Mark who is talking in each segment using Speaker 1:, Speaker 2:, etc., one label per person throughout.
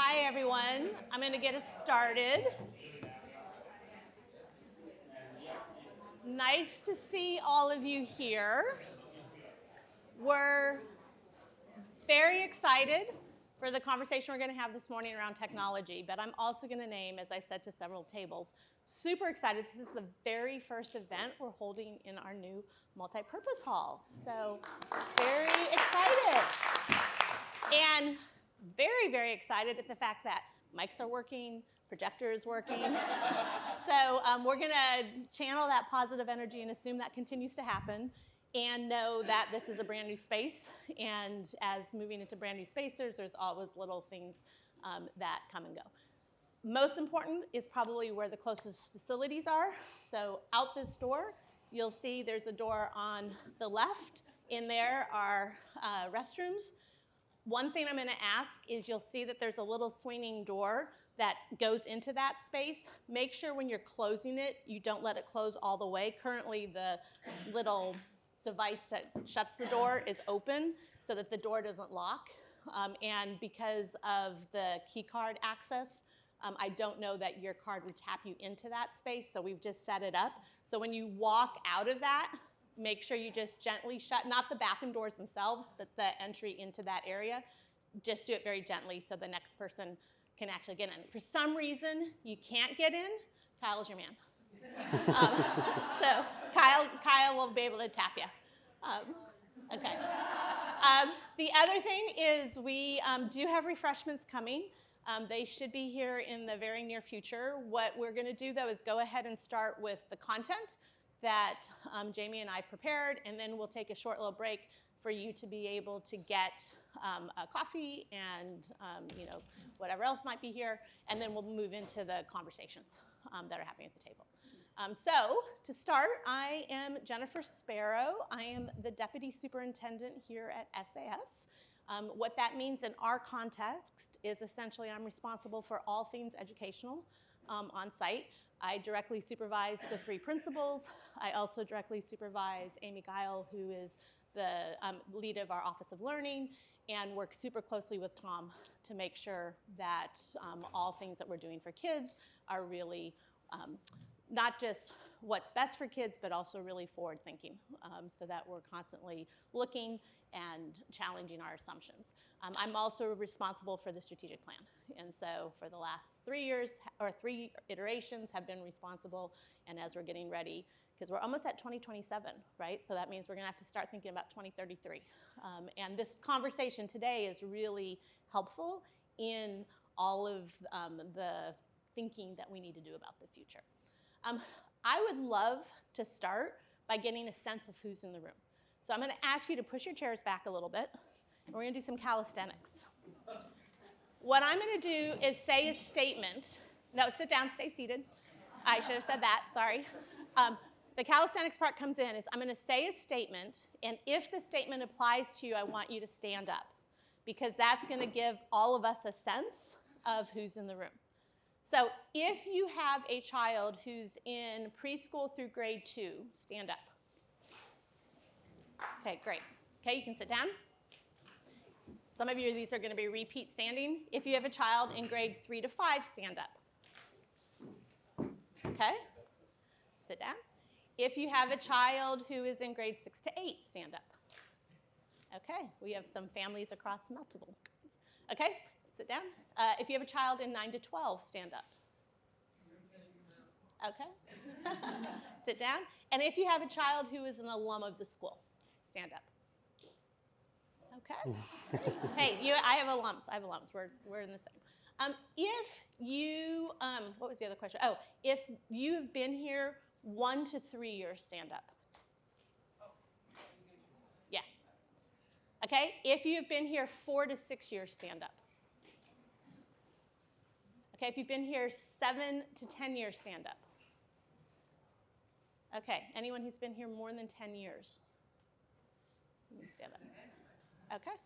Speaker 1: Hi, everyone. I'm going to get us started. Nice to see all of you here. We're very excited for the conversation we're going to have this morning around technology, but I'm also going to name, as I said to several tables, super excited. This is the very first event we're holding in our new multi-purpose hall. So very excited. And very, very excited at the fact that mics are working, projector is working. So we're going to channel that positive energy and assume that continues to happen and know that this is a brand new space. And as moving into brand new spaces, there's always little things that come and go. Most important is probably where the closest facilities are. So out this door, you'll see there's a door on the left. In there are restrooms. One thing I'm going to ask is you'll see that there's a little swinging door that goes into that space. Make sure when you're closing it, you don't let it close all the way. Currently, the little device that shuts the door is open so that the door doesn't lock. And because of the key card access, I don't know that your card would tap you into that space, so we've just set it up. So when you walk out of that, make sure you just gently shut, not the bathroom doors themselves, but the entry into that area. Just do it very gently so the next person can actually get in. If for some reason you can't get in, Kyle's your man. So Kyle will be able to tap you. Okay. The other thing is we do have refreshments coming. They should be here in the very near future. What we're going to do, though, is go ahead and start with the content that Jamie and I have prepared, and then we'll take a short little break for you to be able to get a coffee and whatever else might be here, and then we'll move into the conversations that are happening at the table. So to start, I am Jennifer Sparrow. I am the Deputy Superintendent here at SAS. What that means in our context is essentially I'm responsible for all things educational on site. I directly supervise the 3 principals. I also directly supervise Amy Guile, who is the lead of our Office of Learning, and work super closely with Tom to make sure that all things that we're doing for kids are really not just what's best for kids, but also really forward thinking, so that we're constantly looking and challenging our assumptions. I'm also responsible for the strategic plan. And so for the last 3 years, or 3 iterations, have been responsible. And as we're getting ready, because we're almost at 2027, right? So that means we're going to have to start thinking about 2033. And this conversation today is really helpful in all of the thinking that we need to do about the future. I would love to start by getting a sense of who's in the room. So I'm going to ask you to push your chairs back a little bit, and we're going to do some calisthenics. What I'm going to do is say a statement. No, sit down, stay seated. I should have said that, sorry. The calisthenics part comes in is I'm going to say a statement, and if the statement applies to you, I want you to stand up, because that's going to give all of us a sense of who's in the room. So if you have a child who's in preschool through grade 2, stand up. Okay, great. Okay, you can sit down. Some of you, these are going to be repeat standing. If you have a child in grade 3 to 5, stand up. Okay, sit down. If you have a child who is in grade 6 to 8, stand up. Okay, we have some families across multiple grades. Okay, sit down. If you have a child in 9 to 12, stand up. Okay, sit down. And if you have a child who is an alum of the school, stand up. Okay. Hey, I have alums. We're in the same. If you, what was the other question? Oh, if you've been here 1 to 3 years, stand up. Yeah. Okay. If you've been here 4 to 6 years, stand up. Okay. If you've been here 7 to 10 years, stand up. Okay. Anyone who's been here more than 10 years, you can stand up. Okay.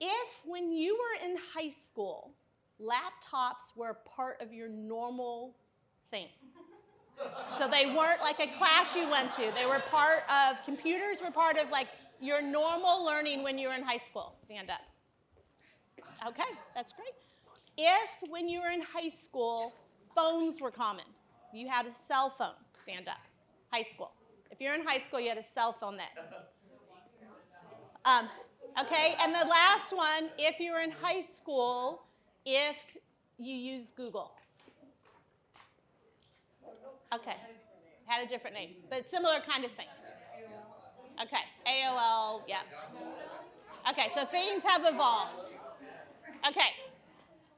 Speaker 1: If when you were in high school, laptops were part of your normal thing, so they weren't like a class you went to, they were part of, computers were part of like your normal learning when you were in high school, stand up. Okay, that's great. If, when you were in high school, phones were common, you had a cell phone, stand up. High school. If you're in high school, you had a cell phone then. Okay, and the last one, if you were in high school, if you used Google. Okay, had a different name, but similar kind of thing. Okay, AOL, yeah. Okay, so things have evolved. Okay,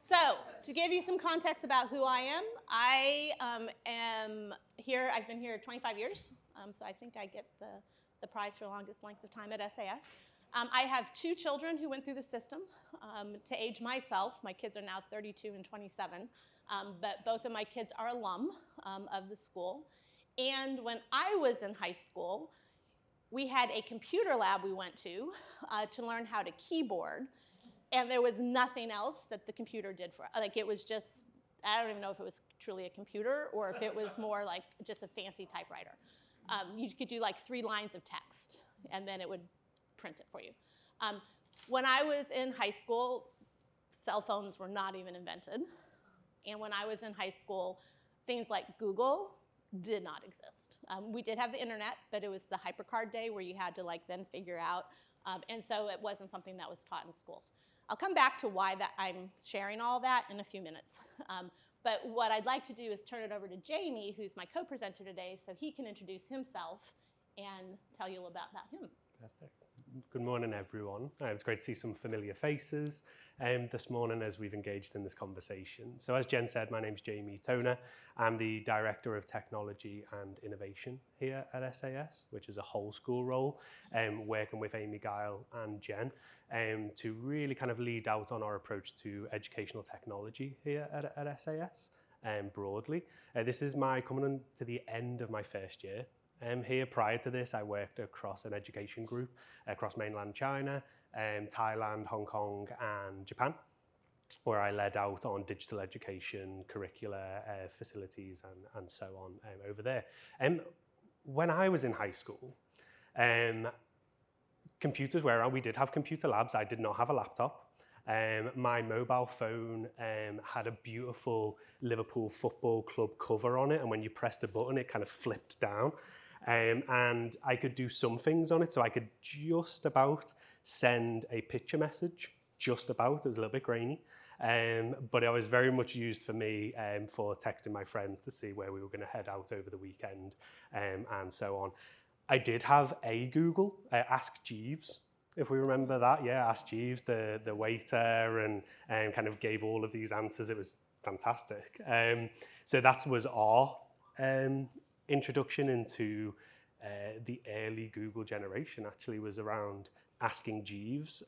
Speaker 1: so to give you some context about who I am here, I've been here 25 years, so I think I get the prize for longest length of time at SAS. I have 2 children who went through the system to age myself. My kids are now 32 and 27, but both of my kids are alum of the school. And when I was in high school, we had a computer lab we went to learn how to keyboard, and there was nothing else that the computer did for us. Like, it was just, I don't even know if it was truly a computer or if it was more like just a fancy typewriter. You could do like 3 lines of text, and then it would print it for you. When I was in high school, cell phones were not even invented. And when I was in high school, things like Google did not exist. We did have the internet, but it was the hypercard day where you had to like then figure out, and so it wasn't something that was taught in schools. I'll come back to why that I'm sharing all that in a few minutes. But what I'd like to do is turn it over to Jamie, who's my co-presenter today, so he can introduce himself and tell you about him.
Speaker 2: Perfect. Good morning, everyone. It's great to see some familiar faces this morning as we've engaged in this conversation. So as Jen said, my name's Jamie Toner. I'm the Director of Technology and Innovation here at SAS, which is a whole school role, working with Amy Guile and Jen to really kind of lead out on our approach to educational technology here at SAS broadly. This is coming to the end of my first year. Here, prior to this, I worked across an education group across mainland China, Thailand, Hong Kong, and Japan, where I led out on digital education, curricula, facilities, and so on over there. When I was in high school, computers were around. We did have computer labs. I did not have a laptop. My mobile phone had a beautiful Liverpool Football Club cover on it, and when you pressed the button, it kind of flipped down. And I could do some things on it, so I could just about send a picture message, just about. It was a little bit grainy, but it was very much used for me for texting my friends to see where we were going to head out over the weekend, and so on. I did have a Google, Ask Jeeves, if we remember that. Yeah, Ask Jeeves, the waiter, and kind of gave all of these answers. It was fantastic. So that was our introduction into the early Google generation. Actually was around asking Jeeves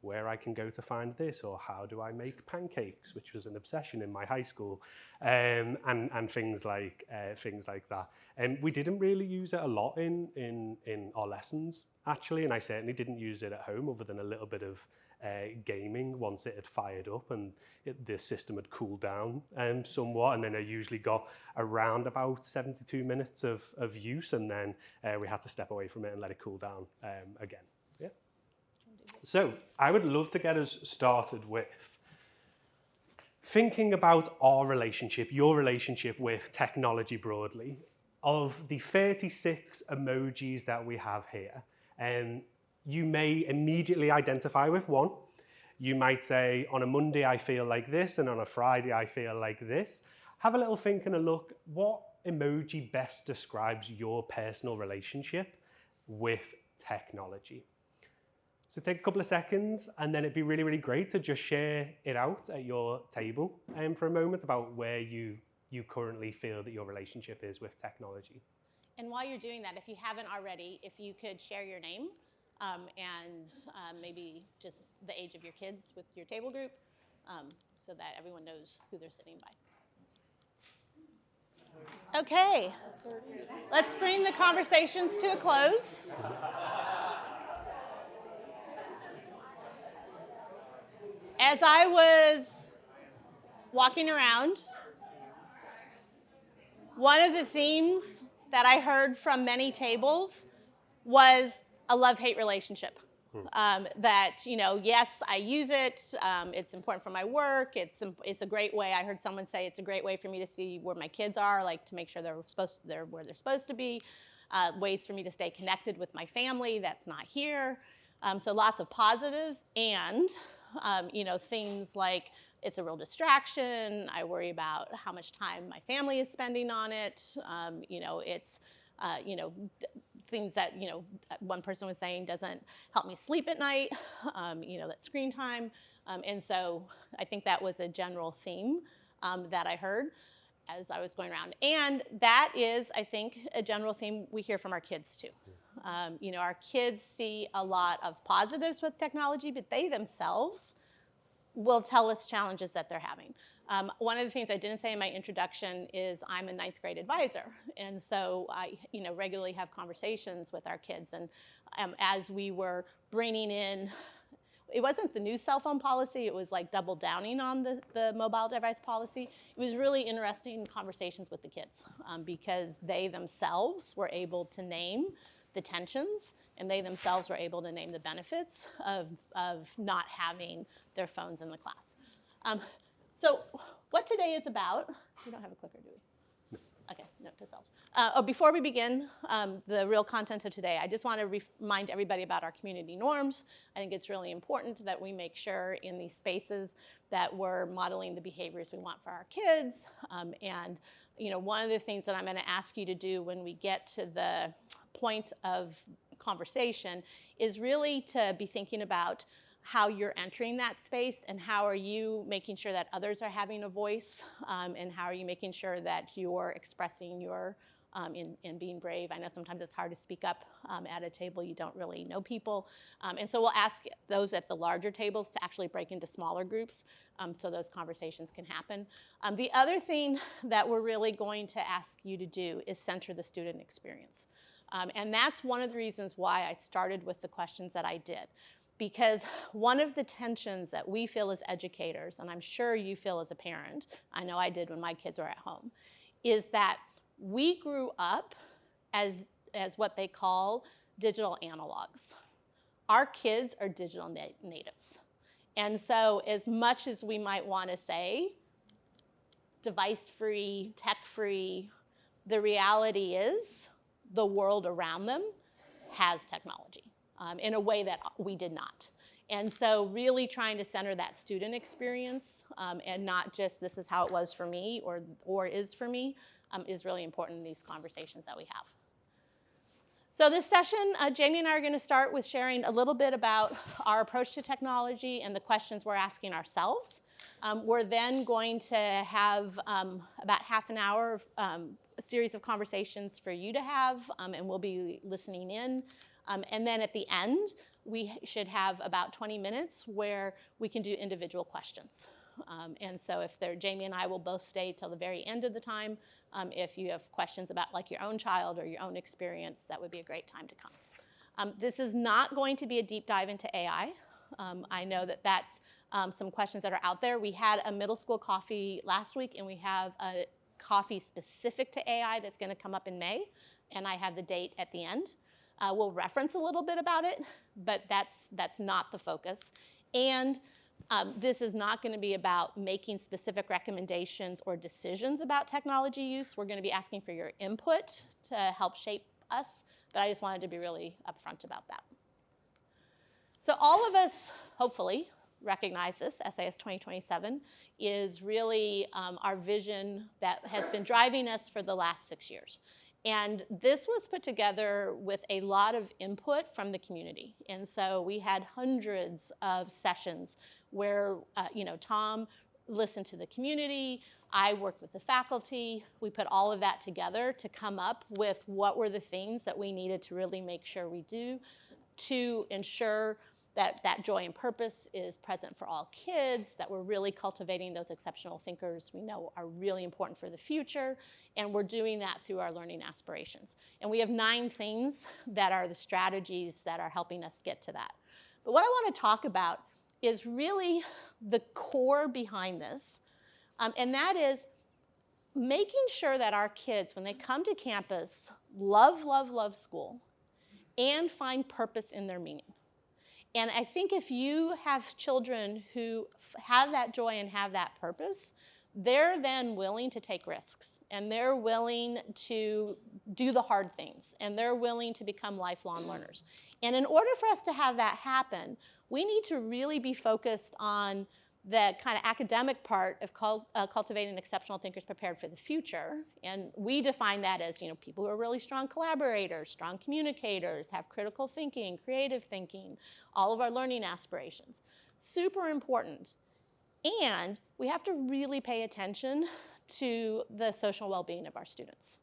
Speaker 2: where I can go to find this, or how do I make pancakes, which was an obsession in my high school, and things like that. And we didn't really use it a lot in our lessons, actually, and I certainly didn't use it at home other than a little bit of gaming once it had fired up and the system had cooled down somewhat, and then I usually got around about 72 minutes of use, and then we had to step away from it and let it cool down again. Yeah. So I would love to get us started with thinking about our relationship, your relationship with technology broadly. Of the 36 emojis that we have here, you may immediately identify with one. You might say, on a Monday, I feel like this, and on a Friday, I feel like this. Have a little think and a look. What emoji best describes your personal relationship with technology? So take a couple of seconds, and then it'd be really, really great to just share it out at your table for a moment about where you currently feel that your relationship is with technology.
Speaker 1: And while you're doing that, if you haven't already, if you could share your name and maybe just the age of your kids with your table group so that everyone knows who they're sitting by. Okay, let's bring the conversations to a close. As I was walking around, one of the themes that I heard from many tables was a love-hate relationship. That, yes, I use it. It's important for my work. It's a great way. I heard someone say it's a great way for me to see where my kids are, like to make sure they're where they're supposed to be. Ways for me to stay connected with my family that's not here. So lots of positives, and things like it's a real distraction. I worry about how much time my family is spending on it. It's things that one person was saying doesn't help me sleep at night. That screen time, and so I think that was a general theme that I heard as I was going around, and that is, I think, a general theme we hear from our kids too. Our kids see a lot of positives with technology, but they themselves will tell us challenges that they're having. One of the things I didn't say in my introduction is I'm a 9th grade advisor. And so I regularly have conversations with our kids. And as we were bringing in, it wasn't the new cell phone policy, it was like double downing on the mobile device policy. It was really interesting conversations with the kids because they themselves were able to name the tensions, and they themselves were able to name the benefits of not having their phones in the class. So what today is about, we don't have a clicker, do we? Okay, note to selves. Before we begin the real content of today, I just want to remind everybody about our community norms. I think it's really important that we make sure in these spaces that we're modeling the behaviors we want for our kids. And one of the things that I'm going to ask you to do when we get to the point of conversation is really to be thinking about how you're entering that space and how are you making sure that others are having a voice, and how are you making sure that you're expressing your in being brave. I know sometimes it's hard to speak up at a table you don't really know people, and so we'll ask those at the larger tables to actually break into smaller groups so those conversations can happen. The other thing that we're really going to ask you to do is center the student experience. And that's one of the reasons why I started with the questions that I did. Because one of the tensions that we feel as educators, and I'm sure you feel as a parent, I know I did when my kids were at home, is that we grew up as what they call digital analogs. Our kids are digital natives. And so as much as we might want to say device-free, tech-free, the reality is the world around them has technology in a way that we did not. And so really trying to center that student experience and not just this is how it was for me or is for me is really important in these conversations that we have. So this session, Jamie and I are going to start with sharing a little bit about our approach to technology and the questions we're asking ourselves. We're then going to have about half an hour a series of conversations for you to have, and we'll be listening in. And then at the end, we should have about 20 minutes where we can do individual questions. And so if Jamie and I will both stay till the very end of the time. If you have questions about like your own child or your own experience, that would be a great time to come. This is not going to be a deep dive into AI. I know that that's some questions that are out there. We had a middle school coffee last week, and we have a coffee specific to AI that's going to come up in May, and I have the date at the end. We'll reference a little bit about it, but that's not the focus. And this is not going to be about making specific recommendations or decisions about technology use. We're going to be asking for your input to help shape us, but I just wanted to be really upfront about that. So all of us, hopefully, recognize this. SAS 2027 is really our vision that has been driving us for the last 6 years. And this was put together with a lot of input from the community. And so we had hundreds of sessions where, Tom listened to the community, I worked with the faculty, we put all of that together to come up with what were the things that we needed to really make sure we do to ensure that joy and purpose is present for all kids, that we're really cultivating those exceptional thinkers we know are really important for the future, and we're doing that through our learning aspirations. And we have 9 things that are the strategies that are helping us get to that. But what I want to talk about is really the core behind this, and that is making sure that our kids, when they come to campus, love, love, love school and find purpose in their meaning. And I think if you have children who have that joy and have that purpose, they're then willing to take risks, and they're willing to do the hard things, and they're willing to become lifelong learners. And in order for us to have that happen, we need to really be focused on the kind of academic part of cultivating exceptional thinkers prepared for the future. And we define that as, people who are really strong collaborators, strong communicators, have critical thinking, creative thinking, all of our learning aspirations. Super important. And we have to really pay attention to the social well-being of our students.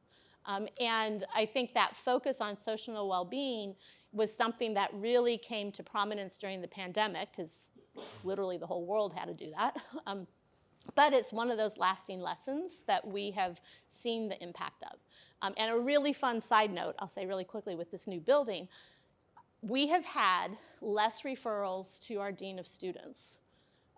Speaker 1: And I think that focus on social well-being was something that really came to prominence during the pandemic, because literally the whole world had to do that. But it's one of those lasting lessons that we have seen the impact of. And a really fun side note, I'll say really quickly with this new building, we have had less referrals to our dean of students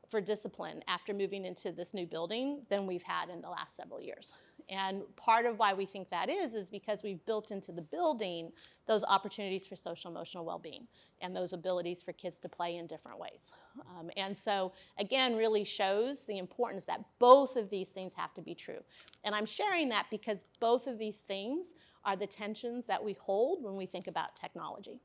Speaker 1: for discipline after moving into this new building than we've had in the last several years. And part of why we think that is because we've built into the building those opportunities for social emotional well-being and those abilities for kids to play in different ways. And so, again, really shows the importance that both of these things have to be true. And I'm sharing that because both of these things are the tensions that we hold when we think about technology.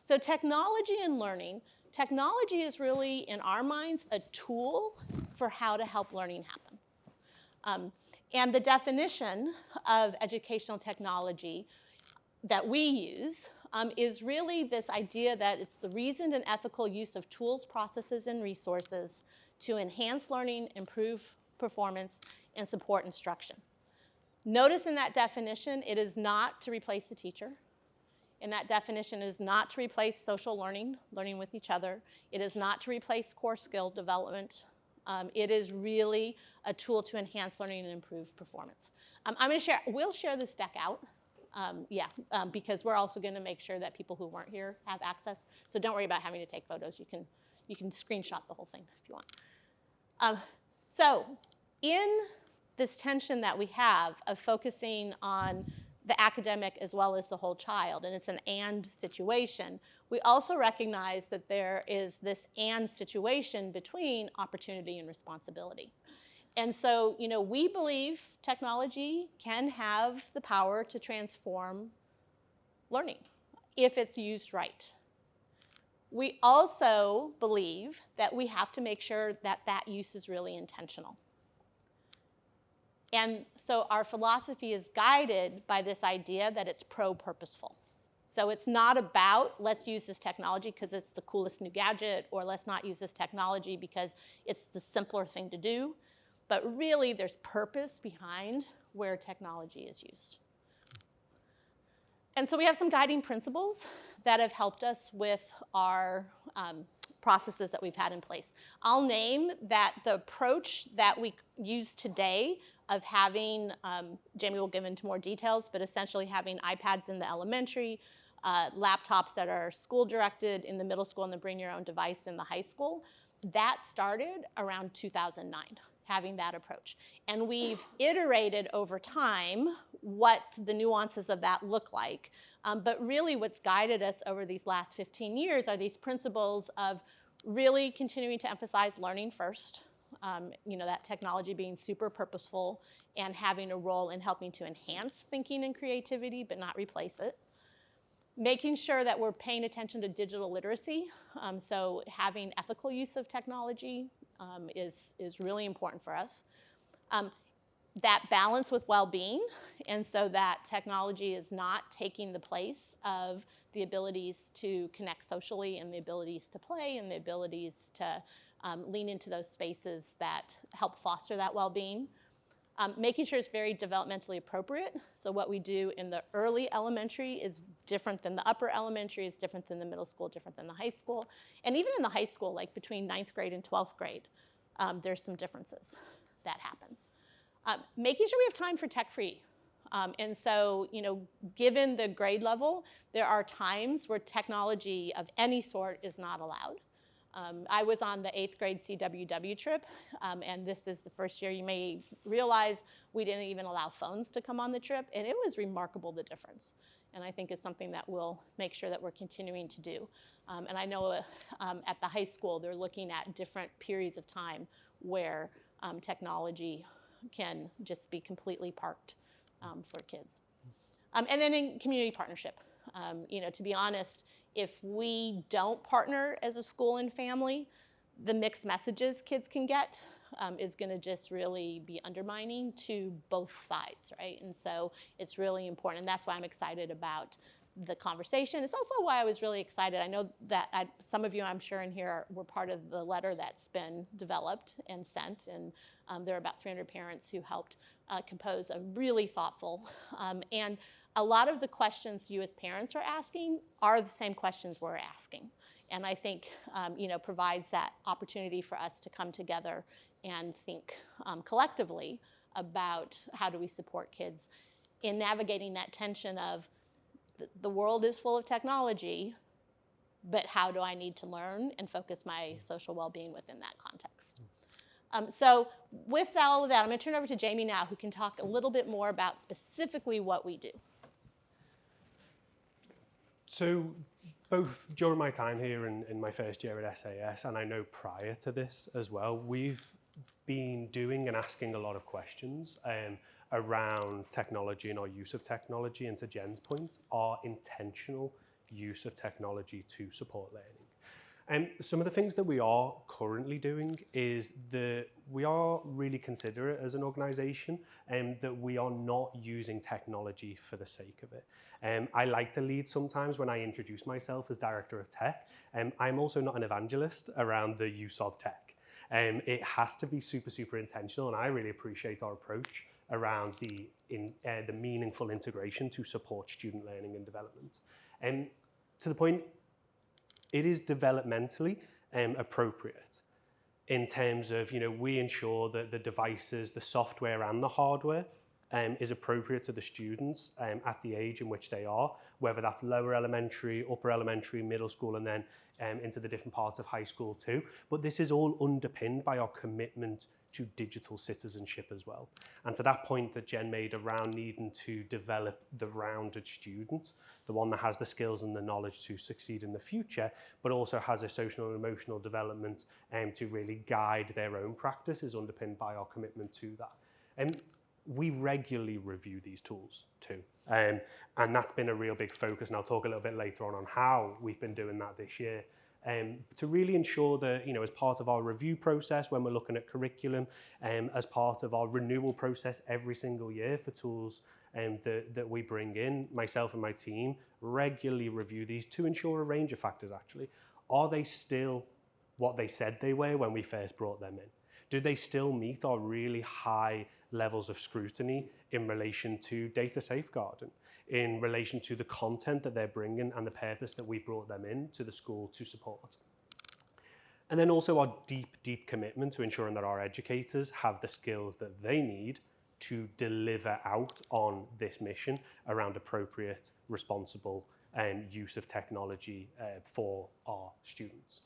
Speaker 1: So technology and learning, technology is really, in our minds, a tool for how to help learning happen. And the definition of educational technology that we use is really this idea that it's the reasoned and ethical use of tools, processes, and resources to enhance learning, improve performance, and support instruction. Notice in that definition, it is not to replace the teacher. In that definition, it is not to replace social learning, learning with each other. It is not to replace core skill development. It is really a tool to enhance learning and improve performance. We'll share this deck out, because we're also going to make sure that people who weren't here have access. So don't worry about having to take photos. You can screenshot the whole thing if you want. So in this tension that we have of focusing on the academic as well as the whole child, and it's an and situation, we also recognize that there is this and situation between opportunity and responsibility. And so, we believe technology can have the power to transform learning if it's used right. We also believe that we have to make sure that that use is really intentional. And so our philosophy is guided by this idea that it's pro-purposeful. So it's not about, let's use this technology because it's the coolest new gadget, or let's not use this technology because it's the simpler thing to do. But really, there's purpose behind where technology is used. And so we have some guiding principles that have helped us with our processes that we've had in place. I'll name that the approach that we use today of having, Jamie will give into more details, but essentially having iPads in the elementary, laptops that are school-directed in the middle school, and then bring your own device in the high school. That started around 2009, having that approach. And we've iterated over time what the nuances of that look like. But really what's guided us over these last 15 years are these principles of really continuing to emphasize learning first, that technology being super purposeful and having a role in helping to enhance thinking and creativity, but not replace it. Making sure that we're paying attention to digital literacy. So having ethical use of technology is really important for us. That balance with well-being, and so that technology is not taking the place of the abilities to connect socially and the abilities to play and the abilities to lean into those spaces that help foster that well-being. Making sure it's very developmentally appropriate. So what we do in the early elementary is different than the upper elementary, is different than the middle school, different than the high school. And even in the high school, like between 9th grade and 12th grade, there's some differences that happen. Making sure we have time for tech-free. And so, given the grade level, there are times where technology of any sort is not allowed. I was on the 8th grade CWW trip, and this is the first year you may realize we didn't even allow phones to come on the trip, and it was remarkable, the difference. And I think it's something that we'll make sure that we're continuing to do. And I know at the high school, they're looking at different periods of time where technology can just be completely parked for kids. And then in community partnership, to be honest, if we don't partner as a school and family, the mixed messages kids can get is going to just really be undermining to both sides, right? And so it's really important, and that's why I'm excited about the conversation. It's also why I was really excited. I know that some of you, I'm sure, in here were part of the letter that's been developed and sent, and there are about 300 parents who helped compose a really thoughtful, and a lot of the questions you as parents are asking are the same questions we're asking. And I think, provides that opportunity for us to come together and think collectively about how do we support kids in navigating that tension of the world is full of technology, but how do I need to learn and focus my social well-being within that context? So with all of that, I'm going to turn over to Jamie now, who can talk a little bit more about specifically what we do.
Speaker 2: So both during my time here in my first year at SAS, and I know prior to this as well, we've been doing and asking a lot of questions around technology and our use of technology, and to Jen's point, our intentional use of technology to support learning. And some of the things that we are currently doing is that we are really considerate as an organisation that we are not using technology for the sake of it. I like to lead sometimes when I introduce myself as Director of Tech. I'm also not an evangelist around the use of tech. It has to be super, super intentional, and I really appreciate our approach around the meaningful integration to support student learning and development. To the point, it is developmentally appropriate in terms of, we ensure that the devices, the software and the hardware is appropriate to the students at the age in which they are, whether that's lower elementary, upper elementary, middle school, and then into the different parts of high school too. But this is all underpinned by our commitment to digital citizenship as well. And to that point that Jen made around needing to develop the rounded student, the one that has the skills and the knowledge to succeed in the future, but also has a social and emotional development to really guide their own practice, is underpinned by our commitment to that. And we regularly review these tools too. And that's been a real big focus, and I'll talk a little bit later on how we've been doing that this year. To really ensure that, as part of our review process, when we're looking at curriculum, as part of our renewal process every single year for tools that we bring in, myself and my team regularly review these to ensure a range of factors actually. Are they still what they said they were when we first brought them in? Do they still meet our really high levels of scrutiny in relation to data safeguarding, in relation to the content that they're bringing and the purpose that we brought them in to the school to support? And then also our deep, deep commitment to ensuring that our educators have the skills that they need to deliver out on this mission around appropriate, responsible use of technology for our students.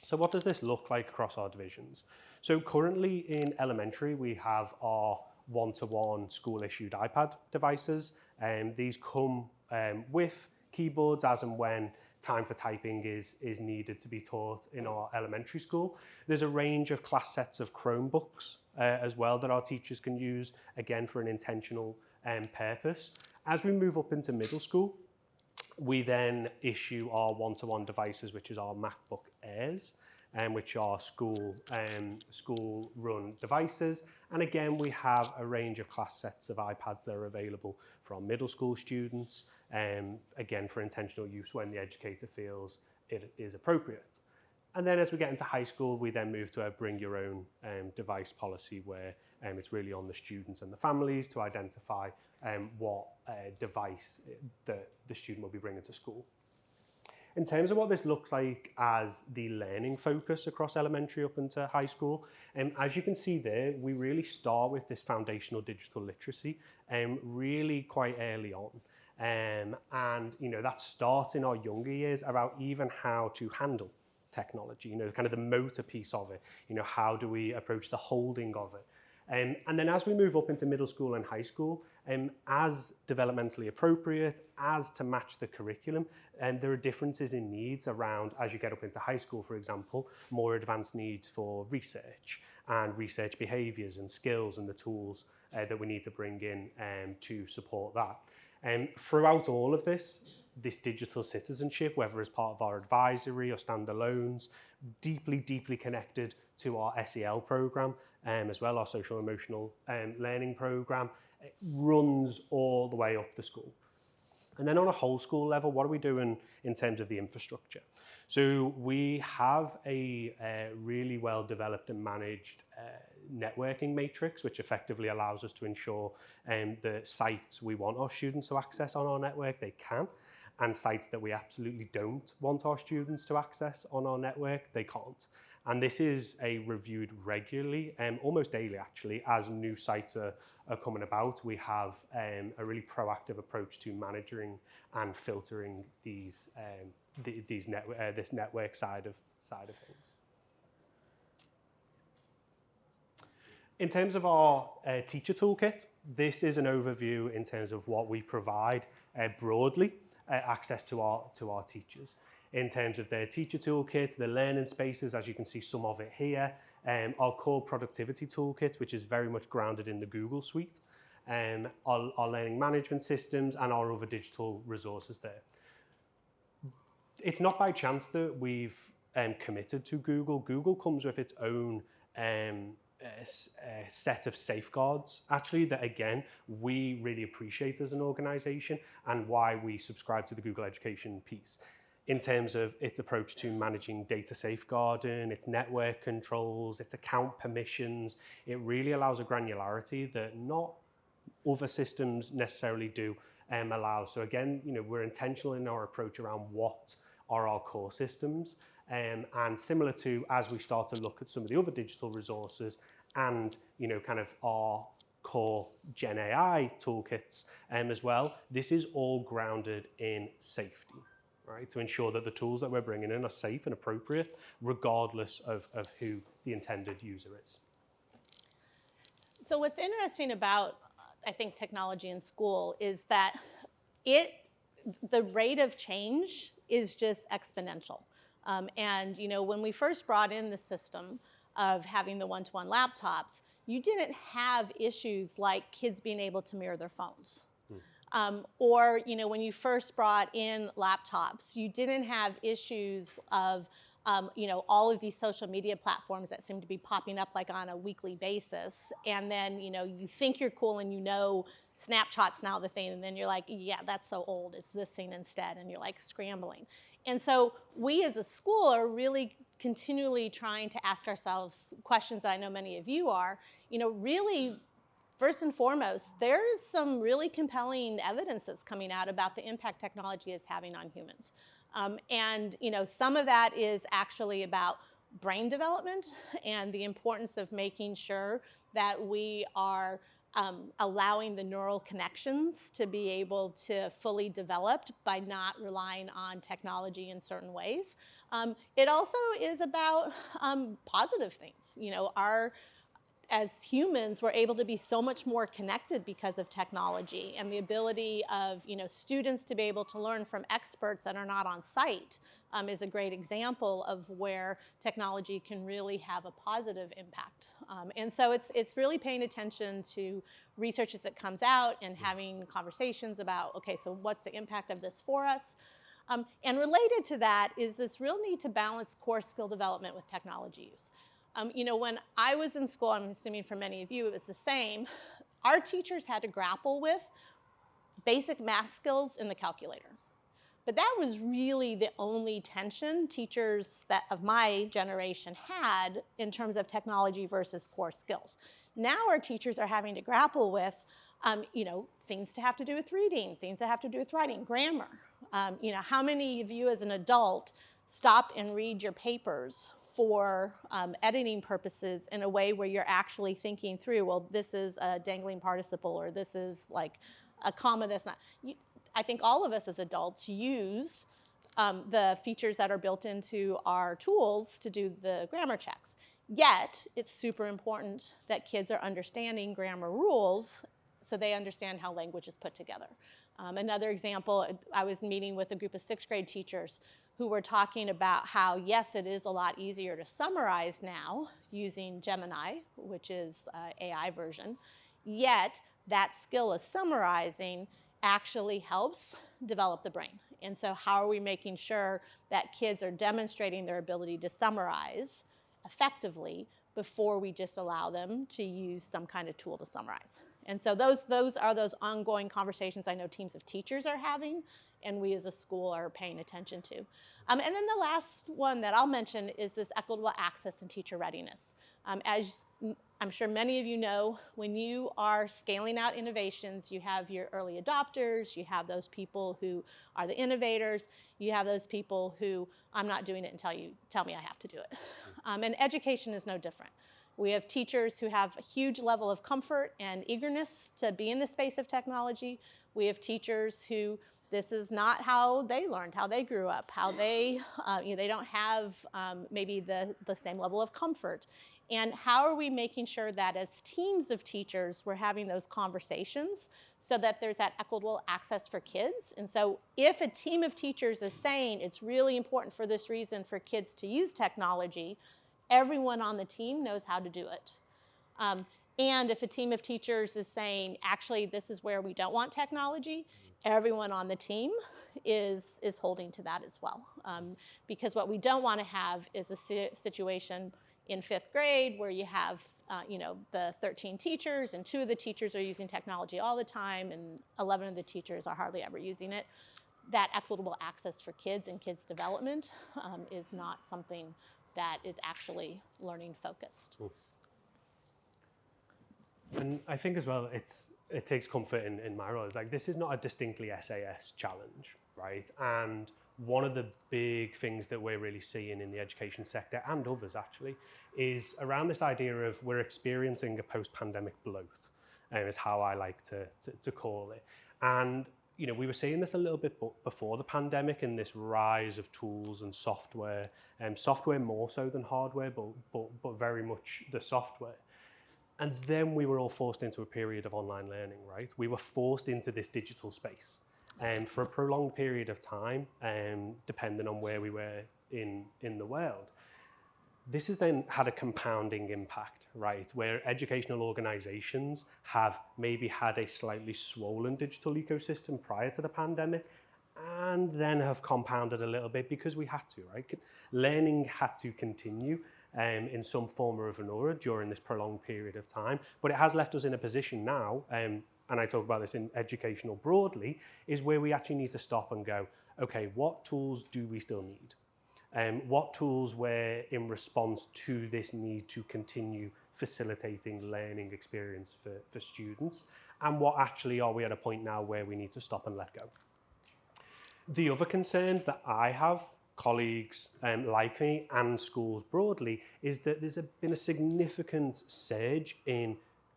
Speaker 2: So what does this look like across our divisions? So currently in elementary, we have our one-to-one school-issued iPad devices, and these come with keyboards as and when time for typing is needed to be taught in our elementary school. There's a range of class sets of Chromebooks as well that our teachers can use, again, for an intentional purpose. As we move up into middle school, we then issue our one-to-one devices, which is our MacBook Airs, which are school-run devices. And again, we have a range of class sets of iPads that are available for our middle school students, again, for intentional use when the educator feels it is appropriate. And then as we get into high school, we then move to a bring your own device policy where it's really on the students and the families to identify what device that the student will be bringing to school. In terms of what this looks like as the learning focus across elementary up into high school, as you can see there, we really start with this foundational digital literacy really quite early on. And that starts in our younger years about even how to handle technology, kind of the motor piece of it, how do we approach the holding of it. And then as we move up into middle school and high school, as developmentally appropriate, as to match the curriculum, there are differences in needs around, as you get up into high school, for example, more advanced needs for research and research behaviours and skills and the tools that we need to bring in to support that. Throughout all of this digital citizenship, whether as part of our advisory or standalones, deeply, deeply connected to our SEL programme, as well, our social emotional learning programme, runs all the way up the school. And then on a whole school level, what are we doing in terms of the infrastructure? So we have a really well developed and managed networking matrix, which effectively allows us to ensure the sites we want our students to access on our network, they can, and sites that we absolutely don't want our students to access on our network, they can't. And this is reviewed regularly, almost daily actually, as new sites are coming about. We have a really proactive approach to managing and filtering this network side of things. In terms of our teacher toolkit, this is an overview in terms of what we provide broadly access to our teachers. In terms of their teacher toolkit, the learning spaces, as you can see some of it here, our core productivity toolkit, which is very much grounded in the Google suite, our learning management systems, and our other digital resources there. It's not by chance that we've committed to Google. Google comes with its own set of safeguards, actually, that again, we really appreciate as an organization, and why we subscribe to the Google Education piece. In terms of its approach to managing data safeguarding, its network controls, its account permissions, it really allows a granularity that not other systems necessarily do allow. So again, we're intentional in our approach around what are our core systems, and similar to as we start to look at some of the other digital resources and kind of our core Gen AI toolkits as well, this is all grounded in safety. Right, to ensure that the tools that we're bringing in are safe and appropriate, regardless of who the intended user is.
Speaker 1: So what's interesting about, I think, technology in school is that the rate of change is just exponential. And when we first brought in the system of having the one-to-one laptops, you didn't have issues like kids being able to mirror their phones. Or, when you first brought in laptops, you didn't have issues of, all of these social media platforms that seem to be popping up like on a weekly basis. And then, you think you're cool and Snapchat's now the thing. And then you're like, yeah, that's so old. It's this thing instead. And you're like scrambling. And so we as a school are really continually trying to ask ourselves questions that I know many of you are, really. First and foremost, there's some really compelling evidence that's coming out about the impact technology is having on humans. And some of that is actually about brain development and the importance of making sure that we are allowing the neural connections to be able to fully develop by not relying on technology in certain ways. It also is about positive things. As humans, we're able to be so much more connected because of technology, and the ability of students to be able to learn from experts that are not on site is a great example of where technology can really have a positive impact. And so it's really paying attention to research as it comes out and having conversations about, okay, so what's the impact of this for us? And related to that is this real need to balance core skill development with technology use. When I was in school, I'm assuming for many of you it was the same, our teachers had to grapple with basic math skills in the calculator. But that was really the only tension teachers of my generation had in terms of technology versus core skills. Now our teachers are having to grapple with things to have to do with reading, things that have to do with writing, grammar. How many of you as an adult stop and read your papers for editing purposes in a way where you're actually thinking through, well, this is a dangling participle, or this is like a comma that's not. I think all of us as adults use the features that are built into our tools to do the grammar checks. Yet, it's super important that kids are understanding grammar rules so they understand how language is put together. Another example, I was meeting with a group of 6th grade teachers who were talking about how, yes, it is a lot easier to summarize now using Gemini, which is AI version, yet that skill of summarizing actually helps develop the brain. And so how are we making sure that kids are demonstrating their ability to summarize effectively before we just allow them to use some kind of tool to summarize? And so those are those ongoing conversations I know teams of teachers are having, and we as a school are paying attention to. And then the last one that I'll mention is this equitable access and teacher readiness. As I'm sure many of you know, when you are scaling out innovations, you have your early adopters, you have those people who are the innovators, you have those people who, I'm not doing it until you tell me I have to do it. And education is no different. We have teachers who have a huge level of comfort and eagerness to be in the space of technology. We have teachers who this is not how they learned, how they grew up, how they, they don't have maybe the same level of comfort. And how are we making sure that as teams of teachers, we're having those conversations so that there's that equitable access for kids? And so if a team of teachers is saying it's really important for this reason for kids to use technology, everyone on the team knows how to do it. And if a team of teachers is saying, actually, this is where we don't want technology, everyone on the team is holding to that as well. Because what we don't want to have is a situation in 5th grade where you have the 13 teachers and 2 of the teachers are using technology all the time and 11 of the teachers are hardly ever using it. That equitable access for kids and kids' development is not something that is actually learning focused.
Speaker 2: And I think as well, it takes comfort in my role. It's like, this is not a distinctly SAS challenge, right? And one of the big things that we're really seeing in the education sector, and others actually, is around this idea of we're experiencing a post-pandemic bloat, is how I like to call it. And we were seeing this a little bit before the pandemic in this rise of tools and software, software more so than hardware, but very much the software. And then we were all forced into a period of online learning, right? We were forced into this digital space for a prolonged period of time, depending on where we were in the world. This has then had a compounding impact, right? Where educational organizations have maybe had a slightly swollen digital ecosystem prior to the pandemic, and then have compounded a little bit because we had to, right? Learning had to continue in some form or another during this prolonged period of time, but it has left us in a position now, and I talk about this in educational broadly, is where we actually need to stop and go, okay, what tools do we still need? What tools were in response to this need to continue facilitating learning experience for students, and what actually are we at a point now where we need to stop and let go? The other concern that I have, colleagues like me and schools broadly, is that there's been a significant surge in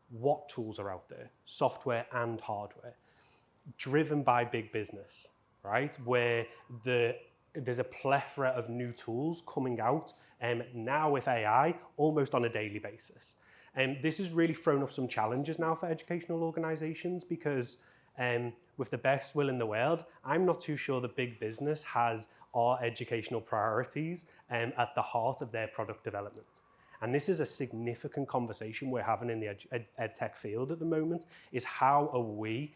Speaker 2: what tools are out there, software and hardware, driven by big business, right? Where there's a plethora of new tools coming out now with AI almost on a daily basis. And this has really thrown up some challenges now for educational organizations because with the best will in the world, I'm not too sure that big business has our educational priorities at the heart of their product development. And this is a significant conversation we're having in the ed tech field at the moment, is how are we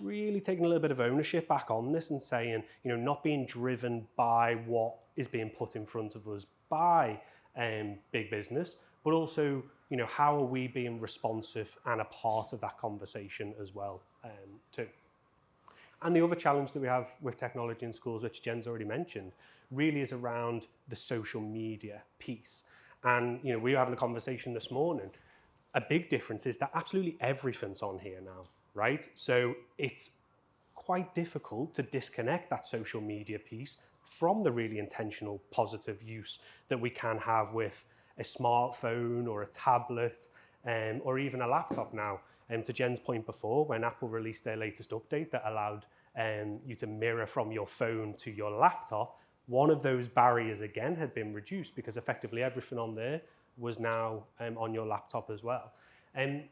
Speaker 2: really taking a little bit of ownership back on this and saying, not being driven by what is being put in front of us by big business, but also, how are we being responsive and a part of that conversation as well, too. And the other challenge that we have with technology in schools, which Jen's already mentioned, really is around the social media piece. And, we were having a conversation this morning. A big difference is that absolutely everything's on here now, right? So it's quite difficult to disconnect that social media piece from the really intentional positive use that we can have with a smartphone or a tablet or even a laptop now. To Jen's point before, when Apple released their latest update that allowed you to mirror from your phone to your laptop, one of those barriers again had been reduced because effectively everything on there was now on your laptop as well. And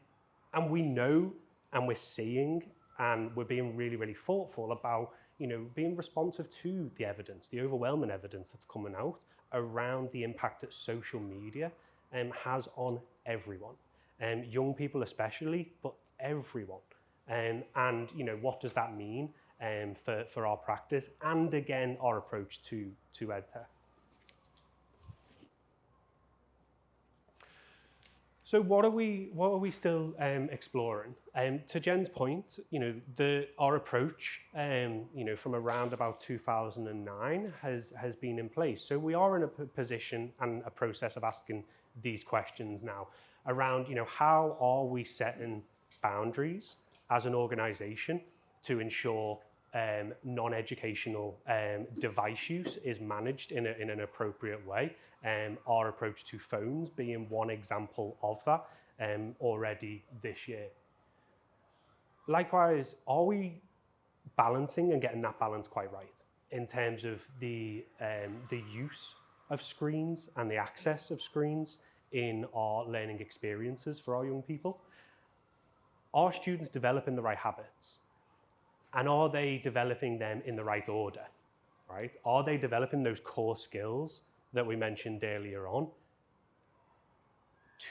Speaker 2: we know, and we're seeing, and we're being really, really thoughtful about, being responsive to the evidence, the overwhelming evidence that's coming out around the impact that social media has on everyone, young people especially, but everyone. And what does that mean for our practice and again our approach to EdTech? So what are we still exploring? To Jen's point, our approach, from around about 2009 has been in place. So we are in a position and a process of asking these questions now around, how are we setting boundaries as an organisation to ensure non-educational device use is managed in an appropriate way. Our approach to phones being one example of that already this year. Likewise, are we balancing and getting that balance quite right in terms of the use of screens and the access of screens in our learning experiences for our young people? Are students developing the right habits? And are they developing them in the right order, right? Are they developing those core skills that we mentioned earlier on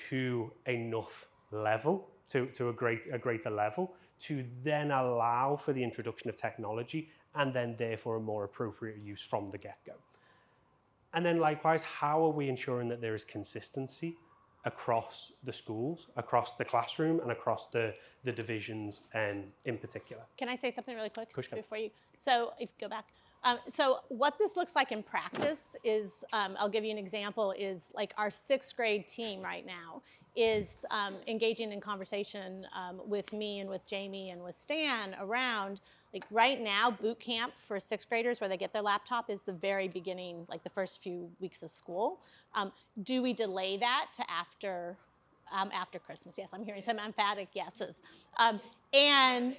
Speaker 2: to enough level, to a greater level, to then allow for the introduction of technology and then therefore a more appropriate use from the get-go? And then likewise, how are we ensuring that there is consistency across the schools, across the classroom, and across the divisions in particular?
Speaker 1: Can I say something really quick
Speaker 2: Push
Speaker 1: before you? So if you go back. So what this looks like in practice is, I'll give you an example, is like our 6th grade team right now is engaging in conversation with me and with Jamie and with Stan around, like right now, boot camp for 6th graders where they get their laptop is the very beginning, like the first few weeks of school. Do we delay that to after Christmas? Yes, I'm hearing some emphatic yeses. And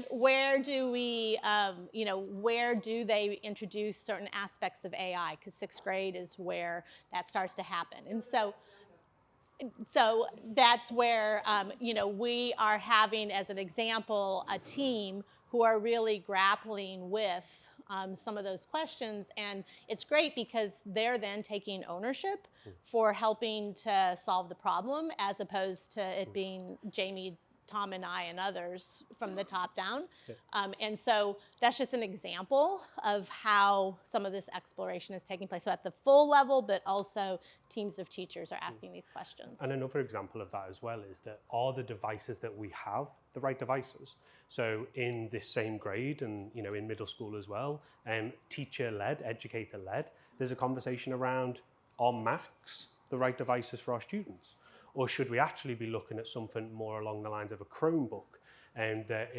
Speaker 1: where do we, where do they introduce certain aspects of AI? Because 6th grade is where that starts to happen. And so that's where, we are having, as an example, a team who are really grappling with some of those questions. And it's great because they're then taking ownership for helping to solve the problem, as opposed to it being Jamie, Tom, and I and others from the top down. Yeah. And so that's just an example of how some of this exploration is taking place. So at the full level, but also teams of teachers are asking these questions.
Speaker 2: And another example of that as well is that are the devices that we have the right devices? So in this same grade and in middle school as well, teacher-led, educator-led, there's a conversation around, are Macs the right devices for our students? Or should we actually be looking at something more along the lines of a Chromebook that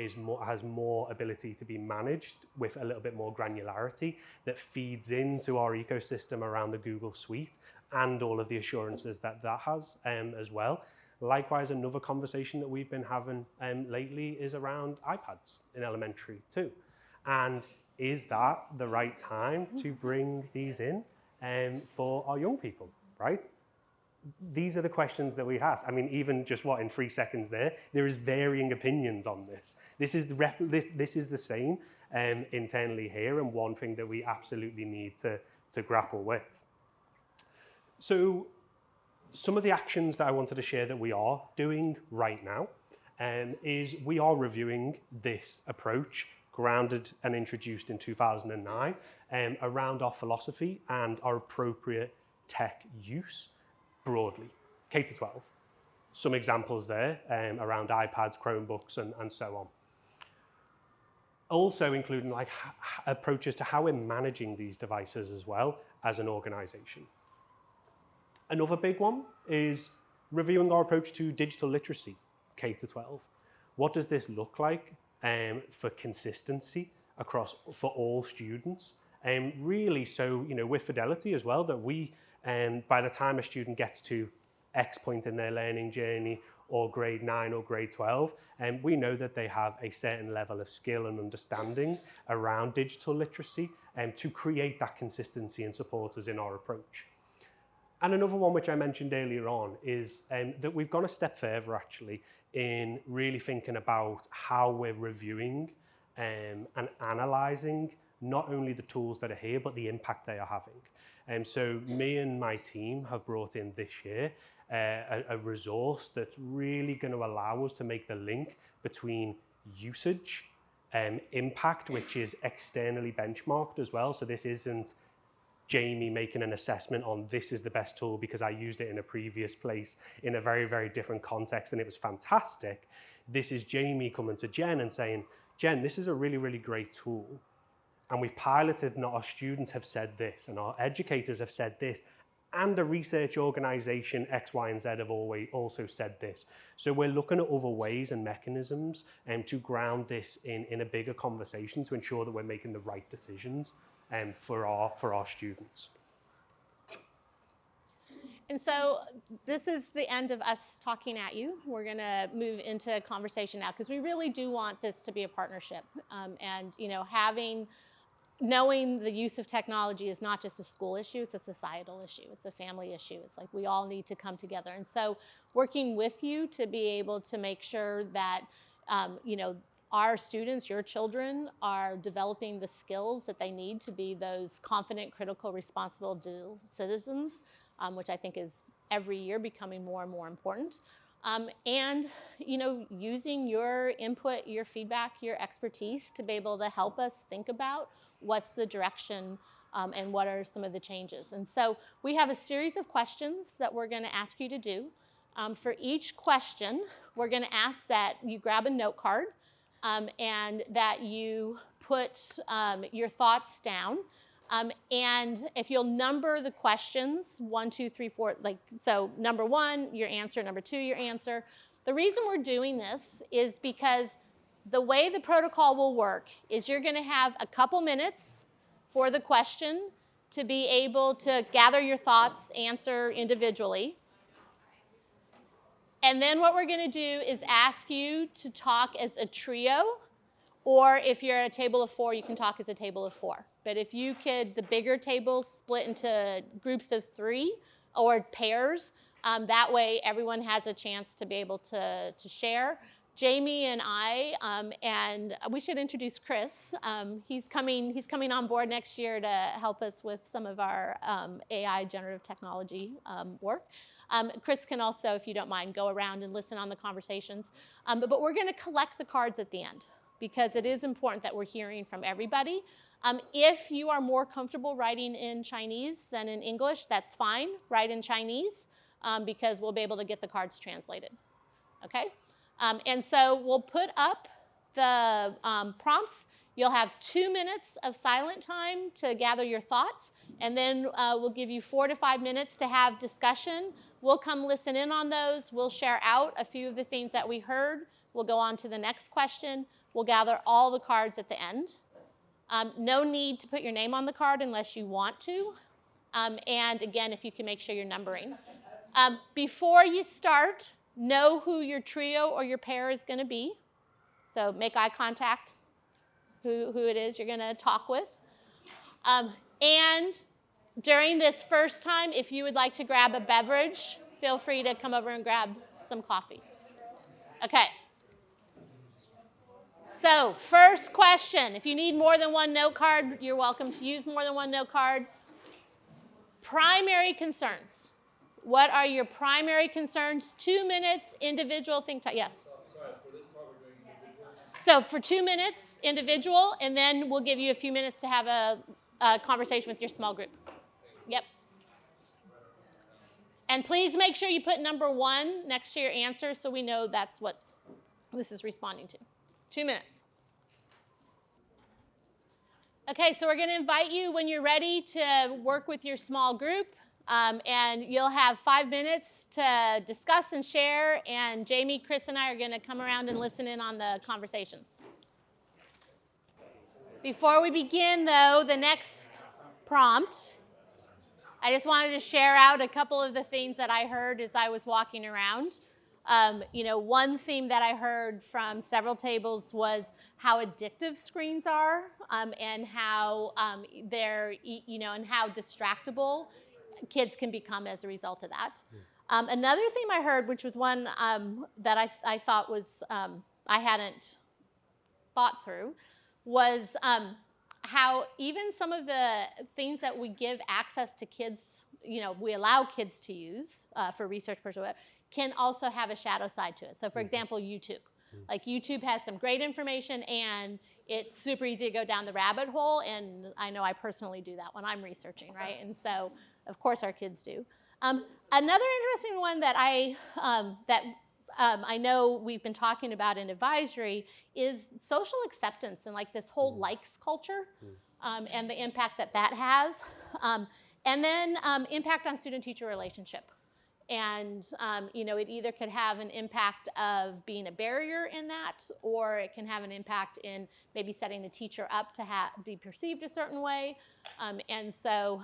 Speaker 2: has more ability to be managed with a little bit more granularity that feeds into our ecosystem around the Google Suite and all of the assurances that has as well? Likewise, another conversation that we've been having lately is around iPads in elementary too. And is that the right time to bring these in for our young people, right? These are the questions that we ask. I mean, even just in 3 seconds there is varying opinions on this. This is the same internally here, and one thing that we absolutely need to grapple with. So some of the actions that I wanted to share that we are doing right now is we are reviewing this approach grounded and introduced in 2009 around our philosophy and our appropriate tech use broadly, K-12. Some examples there around iPads, Chromebooks, and so on. Also including approaches to how we're managing these devices as well as an organization. Another big one is reviewing our approach to digital literacy, K-12. What does this look like for consistency for all students? Really, so with fidelity as well, that we, by the time a student gets to X point in their learning journey, or grade 9 or grade 12, and we know that they have a certain level of skill and understanding around digital literacy to create that consistency and support us in our approach. And another one which I mentioned earlier on is that we've gone a step further actually in really thinking about how we're reviewing and analysing not only the tools that are here, but the impact they are having. So me and my team have brought in this year a resource that's really going to allow us to make the link between usage and impact, which is externally benchmarked as well. So this isn't Jamie making an assessment on this is the best tool because I used it in a previous place in a very, very different context and it was fantastic. This is Jamie coming to Jen and saying, Jen, this is a really, really great tool. And we've piloted and our students have said this and our educators have said this and a research organization X, Y, and Z have also said this. So we're looking at other ways and mechanisms to ground this in a bigger conversation to ensure that we're making the right decisions for our students.
Speaker 1: And so this is the end of us talking at you. We're going to move into a conversation now because we really do want this to be a partnership. And you know, knowing the use of technology is not just a school issue, it's a societal issue, it's a family issue. It's like we all need to come together. And so working with you to be able to make sure that, you know, our students, your children, are developing the skills that they need to be those confident, critical, responsible digital citizens, which I think is every year becoming more and more important. And, you know, using your input, your feedback, your expertise to be able to help us think about what's the direction and what are some of the changes. And so we have a series of questions that we're going to ask you to do. For each question, we're going to ask that you grab a note card and that you put your thoughts down. And if you'll number the questions, 1, 2, 3, 4, like, so number 1, your answer, number 2, your answer. The reason we're doing this is because the way the protocol will work is you're going to have a couple minutes for the question to be able to gather your thoughts, answer individually. And then what we're going to do is ask you to talk as a trio, or if you're at a table of 4, you can talk as a table of 4. But if you could, the bigger tables split into groups of 3 or pairs, that way everyone has a chance to be able to share. Jamie and I, and we should introduce Chris. He's coming on board next year to help us with some of our AI generative technology work. Chris can also, if you don't mind, go around and listen on the conversations. But we're going to collect the cards at the end because it is important that we're hearing from everybody. If you are more comfortable writing in Chinese than in English, that's fine. Write in Chinese because we'll be able to get the cards translated. Okay? And so we'll put up the prompts. You'll have 2 minutes of silent time to gather your thoughts, and then we'll give you 4 to 5 minutes to have discussion. We'll come listen in on those. We'll share out a few of the things that we heard. We'll go on to the next question. We'll gather all the cards at the end. No need to put your name on the card unless you want to. And again, if you can make sure you're numbering. Before you start, know who your trio or your pair is going to be. So make eye contact, who it is you're going to talk with. And during this first time, if you would like to grab a beverage, feel free to come over and grab some coffee. Okay. So first question, if you need more than 1 note card, you're welcome to use more than 1 note card. Primary concerns. What are your primary concerns? 2 minutes, individual think time. Yes?
Speaker 3: Sorry, for this part we're doing individual?
Speaker 1: So for 2 minutes, individual, and then we'll give you a few minutes to have a conversation with your small group. Yep. And please make sure you put number 1 next to your answer so we know that's what this is responding to. 2 minutes. Okay, so we're going to invite you when you're ready to work with your small group. And you'll have 5 minutes to discuss and share, and Jamie, Chris, and I are going to come around and listen in on the conversations. Before we begin, though, the next prompt, I just wanted to share out a couple of the things that I heard as I was walking around. One theme that I heard from several tables was how addictive screens are, and how they're, and how distractible kids can become as a result of that. Another theme I heard, which was one that I thought was I hadn't thought through, was how even some of the things that we give access to kids, we allow kids to use for research purposes, can also have a shadow side to it. So for example, YouTube. Like YouTube has some great information and it's super easy to go down the rabbit hole, and I know I personally do that when I'm researching, right? And so of course our kids do. Another interesting one that I know we've been talking about in advisory is social acceptance and like this whole likes culture, and the impact that has. And then impact on student-teacher relationship. And it either could have an impact of being a barrier in that, or it can have an impact in maybe setting a teacher up to be perceived a certain way. And so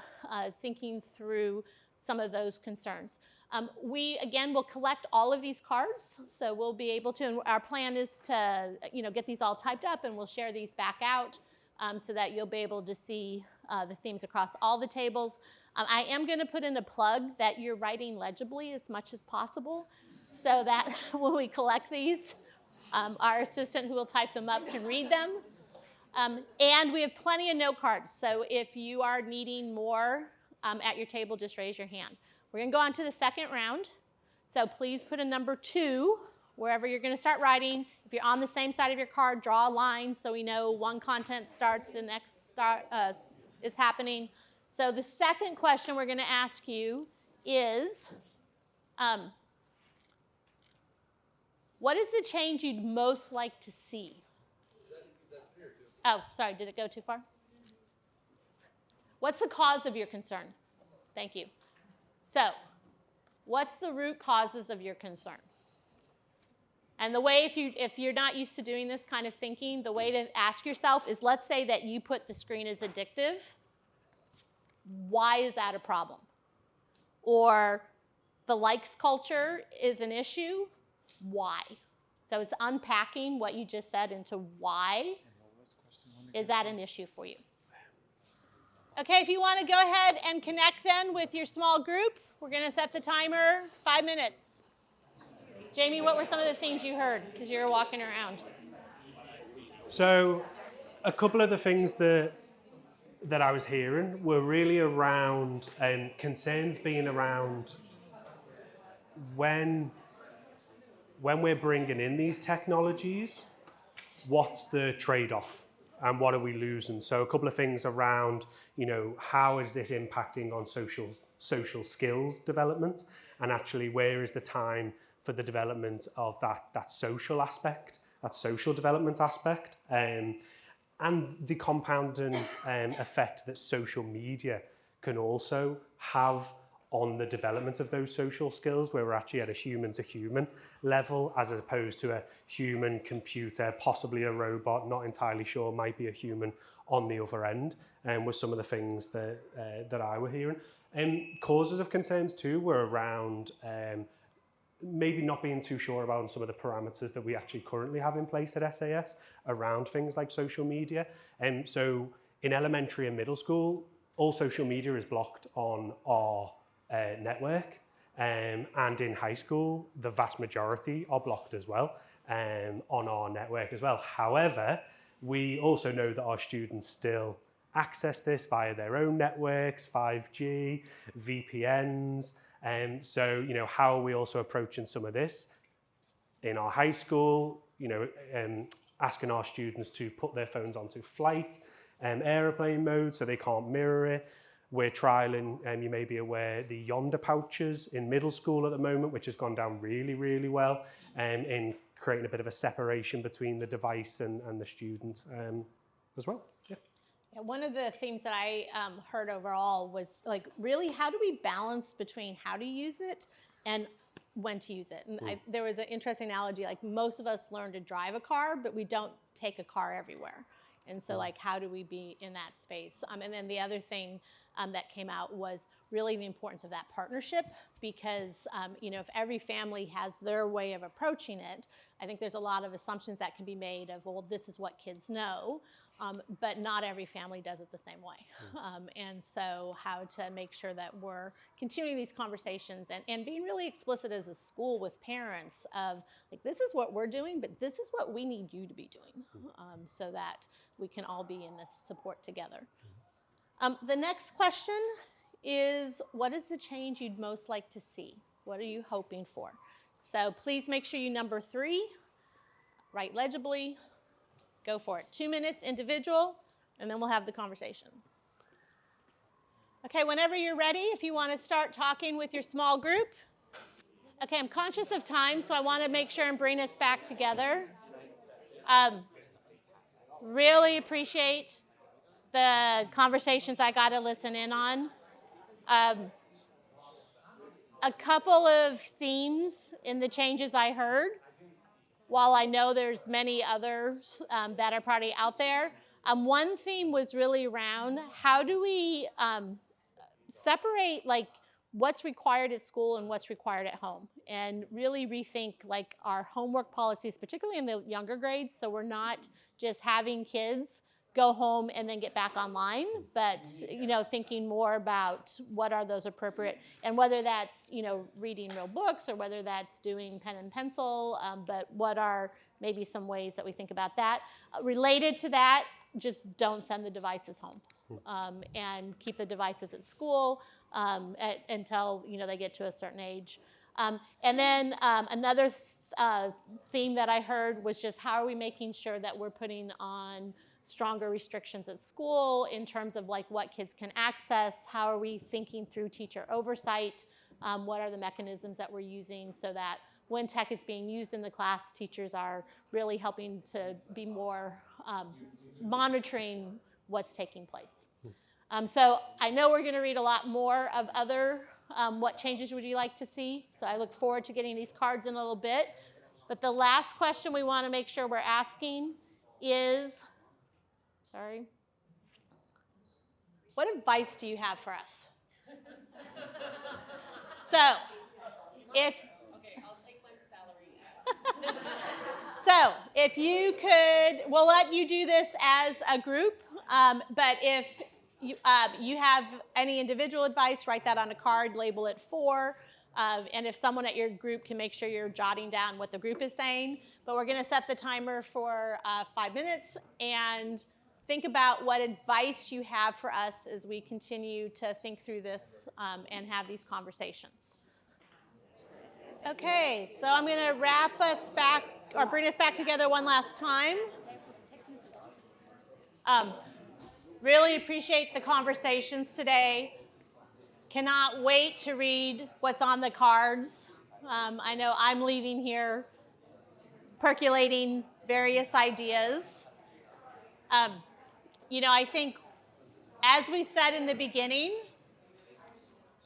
Speaker 1: thinking through some of those concerns. We, again, will collect all of these cards. So we'll be able to, and our plan is to get these all typed up, and we'll share these back out so that you'll be able to see the themes across all the tables. I am going to put in a plug that you're writing legibly as much as possible so that when we collect these, our assistant who will type them up can read them. And we have plenty of note cards. So if you are needing more at your table, just raise your hand. We're going to go on to the second round. So please put a number 2 wherever you're going to start writing. If you're on the same side of your card, draw a line so we know one content starts, the next is happening. So the second question we're going to ask you is, what is the change you'd most like to see? Oh, sorry, did it go too far? What's the cause of your concern? Thank you. So, what's the root causes of your concern? And the way, if you're not used to doing this kind of thinking, the way to ask yourself is, let's say that you put the screen as addictive. Why is that a problem? Or the likes culture is an issue. Why? So it's unpacking what you just said into why is that an issue for you. Okay, if you want to go ahead and connect then with your small group, we're going to set the timer 5 minutes. Jamie, what were some of the things you heard as you were walking around?
Speaker 2: So a couple of the things that I was hearing were really around concerns being around when we're bringing in these technologies, what's the trade-off and what are we losing? So a couple of things around, how is this impacting on social skills development, and actually where is the time for the development of that social aspect, that social development aspect, and the compounding effect that social media can also have on the development of those social skills, where we're actually at a human-to-human level, as opposed to a human computer, possibly a robot, not entirely sure, might be a human on the other end, was some of the things that I were hearing. Causes of concerns too were around maybe not being too sure about some of the parameters that we actually currently have in place at SAS around things like social media. So in elementary and middle school, all social media is blocked on our network. And in high school, the vast majority are blocked as well on our network as well. However, we also know that our students still access this via their own networks, 5G, VPNs. So, how are we also approaching some of this in our high school, asking our students to put their phones onto flight airplane mode so they can't mirror it. We're trialing, you may be aware, the Yonder pouches in middle school at the moment, which has gone down really, really well in creating a bit of a separation between the device and the student as well. Yeah.
Speaker 1: Yeah, one of the themes that I heard overall was like, really, how do we balance between how to use it and when to use it? And there was an interesting analogy, like most of us learn to drive a car, but we don't take a car everywhere. And so like, how do we be in that space? And then the other thing that came out was really the importance of that partnership, because if every family has their way of approaching it, I think there's a lot of assumptions that can be made of, well, this is what kids know, but not every family does it the same way. And so how to make sure that we're continuing these conversations and being really explicit as a school with parents of, like, this is what we're doing, but this is what we need you to be doing, so that we can all be in this support together. The next question is, what is the change you'd most like to see? What are you hoping for? So please make sure you number 3, write legibly, go for it. 2 minutes individual, and then we'll have the conversation. Okay, whenever you're ready, if you want to start talking with your small group. Okay, I'm conscious of time, so I want to make sure and bring us back together. Really appreciate the conversations I got to listen in on. A couple of themes in the changes I heard, while I know there's many others that are probably out there. One theme was really around, how do we separate, like, what's required at school and what's required at home, and really rethink, like, our homework policies, particularly in the younger grades, so we're not just having kids go home and then get back online, but thinking more about what are those appropriate, and whether that's reading real books or whether that's doing pen and pencil, but what are maybe some ways that we think about that. Related to that, just don't send the devices home, and keep the devices at school until they get to a certain age. And then another theme that I heard was just, how are we making sure that we're putting on stronger restrictions at school in terms of, like, what kids can access? How are we thinking through teacher oversight? What are the mechanisms that we're using so that when tech is being used in the class, teachers are really helping to be more monitoring what's taking place. So I know we're going to read a lot more of other what changes would you like to see. So I look forward to getting these cards in a little bit. But the last question we want to make sure we're asking is, what advice do you have for us? So if
Speaker 4: I'll take my salary.
Speaker 1: So if you could, we'll let you do this as a group, but if you have any individual advice, write that on a card, label it 4, and if someone at your group can make sure you're jotting down what the group is saying. But we're going to set the timer for 5 minutes, and think about what advice you have for us as we continue to think through this and have these conversations. Okay, so I'm going to wrap us back, or bring us back together one last time. Really appreciate the conversations today. Cannot wait to read what's on the cards. I know I'm leaving here percolating various ideas. I think, as we said in the beginning,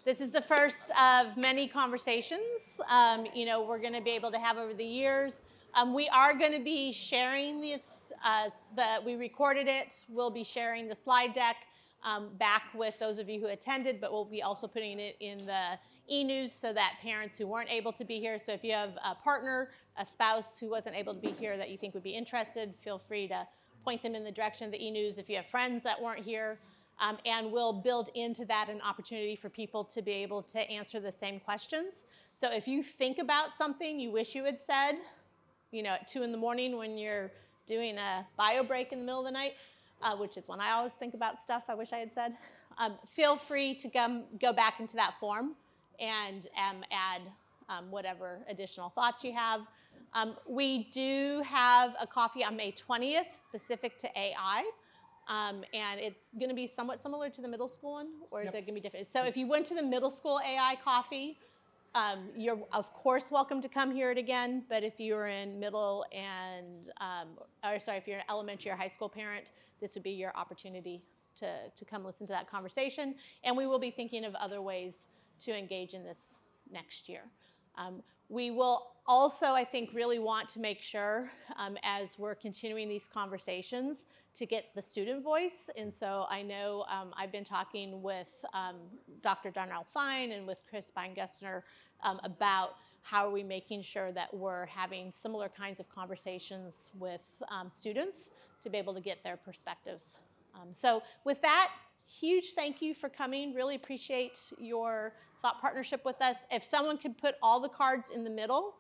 Speaker 1: this is the first of many conversations we're going to be able to have over the years. We are going to be sharing this, we recorded it. We'll be sharing the slide deck back with those of you who attended, but we'll be also putting it in the e-news so that parents who weren't able to be here, so if you have a partner, a spouse who wasn't able to be here that you think would be interested, feel free to point them in the direction of the e-news. If you have friends that weren't here, and we'll build into that an opportunity for people to be able to answer the same questions. So if you think about something you wish you had said, at 2 in the morning when you're doing a bio break in the middle of the night, which is when I always think about stuff I wish I had said, feel free to go back into that form and add whatever additional thoughts you have. We do have a coffee on May 20th specific to AI. And it's going to be somewhat similar to the middle school one, or is it going to be different? So if you went to the middle school AI coffee, you're, of course, welcome to come hear it again. But if you're in middle and, if you're an elementary or high school parent, this would be your opportunity to come listen to that conversation. And we will be thinking of other ways to engage in this next year. We will also, I think, really want to make sure as we're continuing these conversations to get the student voice. And so I know I've been talking with Dr. Darnell Fine and with Chris Beingestner about how are we making sure that we're having similar kinds of conversations with students to be able to get their perspectives. So with that, huge thank you for coming. Really appreciate your thought partnership with us. If someone could put all the cards in the middle,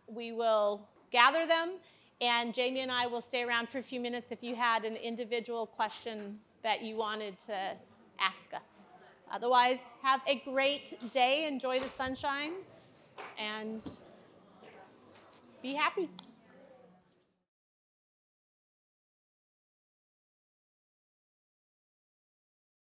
Speaker 1: we will gather them, and Jamie and I will stay around for a few minutes if you had an individual question that you wanted to ask us. Otherwise, have a great day. Enjoy the sunshine, and be happy.